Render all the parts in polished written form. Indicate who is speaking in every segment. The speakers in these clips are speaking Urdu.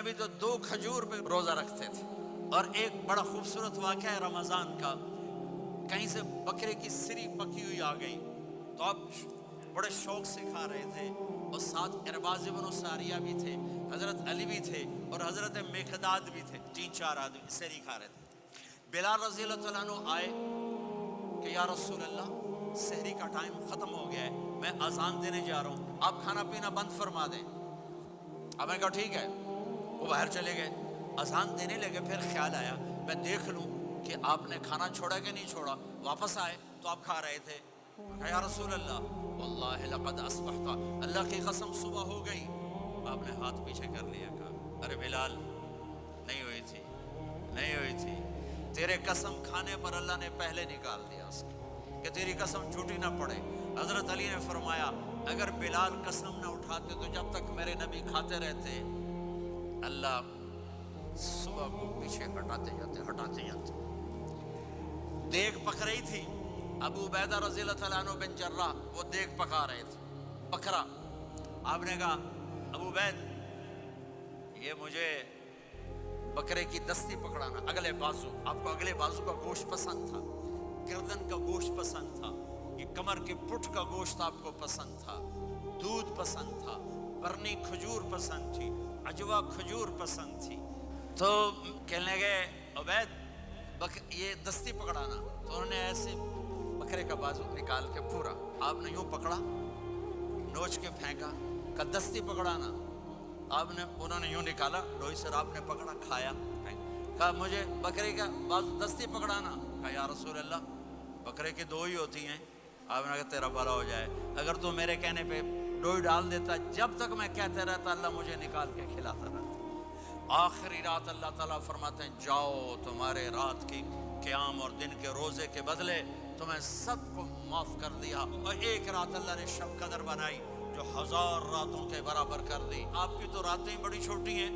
Speaker 1: نبی تو 2 کھجور پہ روزہ رکھتے تھے۔ اور ایک بڑا خوبصورت واقعہ ہے رمضان کا، کہیں سے بکرے کی سری پکی ہوئی آ گئی تو اب بڑے شوق سے کھا رہے تھے، اور ساتھ ارباز بن ساریہ بھی تھے، حضرت علی بھی تھے اور حضرت مقداد بھی تھے، 3-4 آدمی سری کھا رہے تھے۔ بلال رضی اللہ تعالیٰ عنہ آئے کہ یا رسول اللہ سحری کا ٹائم ختم ہو گیا ہے، میں اذان دینے جا رہا ہوں، آپ کھانا پینا بند فرما دیں۔ اب میں کہا ٹھیک ہے، وہ باہر چلے گئے، اذان دینے لگے، پھر خیال آیا میں دیکھ لوں کہ آپ نے کھانا چھوڑا کہ نہیں چھوڑا۔ واپس آئے تو آپ کھا رہے تھے۔ یا رسول اللہ واللہ لقد اصبحت، اللہ کی قسم صبح ہو گئی۔ آپ نے ہاتھ پیچھے کر لیا، کہا ارے بلال نہیں ہوئی تھی، نہیں ہوئی تھی، تیرے قسم کھانے پر اللہ نے پہلے نکال دیا اس کو کہ تیری قسم جھوٹی نہ پڑے۔ حضرت علی نے فرمایا اگر بلال قسم نہ اٹھاتے تو جب تک میرے نبی کھاتے رہتے اللہ صبح کو پیچھے ہٹاتے جاتے۔ دیگ پک رہی تھی، ابو عبیدہ رضی اللہ تعالیٰ عنہ بن جراح وہ دیگ پکا رہے تھے، بکرا۔ آپ نے کہا ابو عبید یہ مجھے بکرے کی دستی پکڑانا، اگلے بازو، آپ کو اگلے بازو کا گوشت پسند تھا، گردن کا گوشت پسند تھا، یہ کمر کے پٹھ کا گوشت آپ کو پسند تھا، دودھ پسند تھا، برنی کھجور پسند تھی، عجوا کھجور پسند تھی۔ تو کہنے گئے عبید یہ دستی پکڑانا، تو انہوں نے ایسے بکرے کا بازو نکال کے پورا آپ نے یوں پکڑا، نوچ کے پھینکا، کہا دستی پکڑانا، انہوں نے یوں نکالا ڈوئی سے، آپ نے پکڑا کھایا، کہا مجھے بکرے کا بازو دستی پکڑانا، کہا یا رسول اللہ بکرے کی 2 ہی ہوتی ہیں۔ آپ نے کہا تیرا بھلا ہو جائے، اگر تو میرے کہنے پہ ڈوئی ڈال دیتا، جب تک میں کہتے رہتا اللہ مجھے نکال کے کھلاتا رہتا۔ آخری رات اللہ تعالیٰ فرماتے ہیں جاؤ تمہارے رات کی قیام اور دن کے روزے کے بدلے تمہیں سب کو معاف کر دیا، اور ایک رات اللہ نے شب قدر بنائی جو 1000 راتوں کے برابر کر دی۔ آپ کی تو راتیں بڑی چھوٹی ہیں،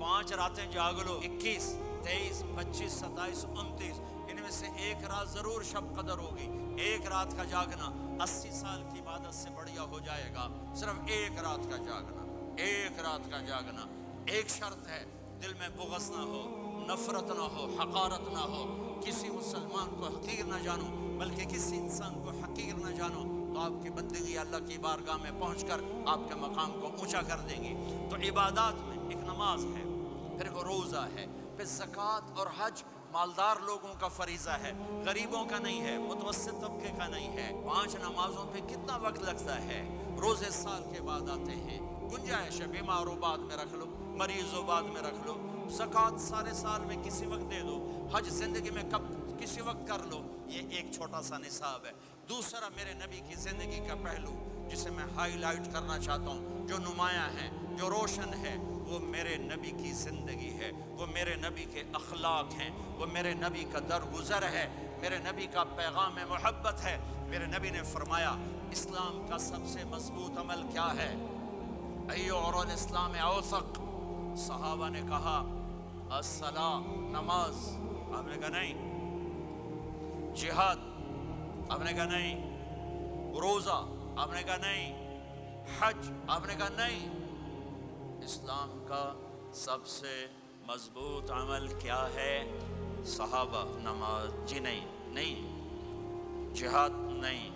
Speaker 1: 5 راتیں جاگ لو، 21، 23، 25، 27، 29، ان میں سے ایک رات ضرور شب قدر ہوگی۔ ایک رات کا جاگنا 80 سال کی عبادت سے بڑھیا ہو جائے گا، صرف ایک رات کا جاگنا، ایک رات کا جاگنا۔ ایک شرط ہے دل میں بغض نہ ہو، نفرت نہ ہو، حقارت نہ ہو، کسی مسلمان کو حقیر نہ جانو بلکہ کسی انسان کو حقیر نہ جانو، تو آپ کی بندگی اللہ کی بارگاہ میں پہنچ کر آپ کے مقام کو اونچا کر دیں گی۔ تو عبادات میں ایک نماز ہے، پھر ایک روزہ ہے، پھر زکوٰۃ اور حج مالدار لوگوں کا فریضہ ہے، غریبوں کا نہیں ہے، متوسط طبقے کا نہیں ہے۔ 5 نمازوں پہ کتنا وقت لگتا ہے؟ روزے سال کے بعد آتے ہیں، گنجائش ہے، بیمار ہو بعد میں رکھ لو، مریض ہو بعد میں رکھ لو، زکوٰۃ سارے سال میں کسی وقت دے دو، حج زندگی میں کب کسی وقت کر لو، یہ ایک چھوٹا سا نصاب ہے۔ دوسرا میرے نبی کی زندگی کا پہلو جسے میں ہائی لائٹ کرنا چاہتا ہوں، جو نمایاں ہے، جو روشن ہے، وہ میرے نبی کی زندگی ہے، وہ میرے نبی کے اخلاق ہیں، وہ میرے نبی کا درگزر ہے، میرے نبی کا پیغام محبت ہے۔ میرے نبی نے فرمایا اسلام کا سب سے مضبوط عمل کیا ہے؟ ایو اور الاسلام اوثق، صحابہ نے کہا الصلاۃ، نماز، آپ نے کہا نہیں، جہاد، آپ نے کہا نہیں، روزہ، آپ نے کہا نہیں، حج، آپ نے کہا نہیں۔ اسلام کا سب سے مضبوط عمل کیا ہے؟ صحابہ، نماز، جی نہیں، جہاد نہیں،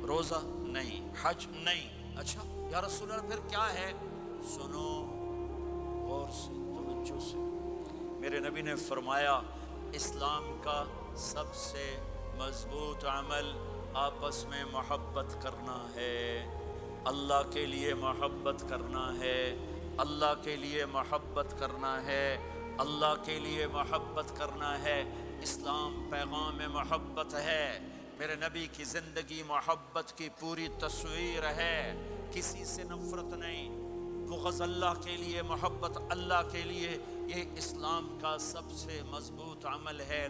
Speaker 1: روزہ نہیں، حج نہیں۔ اچھا یا رسول اللہ پھر کیا ہے؟ سنو غور سے، توجہ سے، میرے نبی نے فرمایا اسلام کا سب سے مضبوط عمل آپس میں محبت کرنا ہے، اللہ کے لیے محبت کرنا ہے، اللہ کے لیے محبت کرنا ہے، اللہ کے لیے محبت کرنا ہے۔ اسلام پیغام محبت ہے، میرے نبی کی زندگی محبت کی پوری تصویر ہے، کسی سے نفرت نہیں، بغض اللہ کے لیے، محبت اللہ کے لیے، یہ اسلام کا سب سے مضبوط عمل ہے۔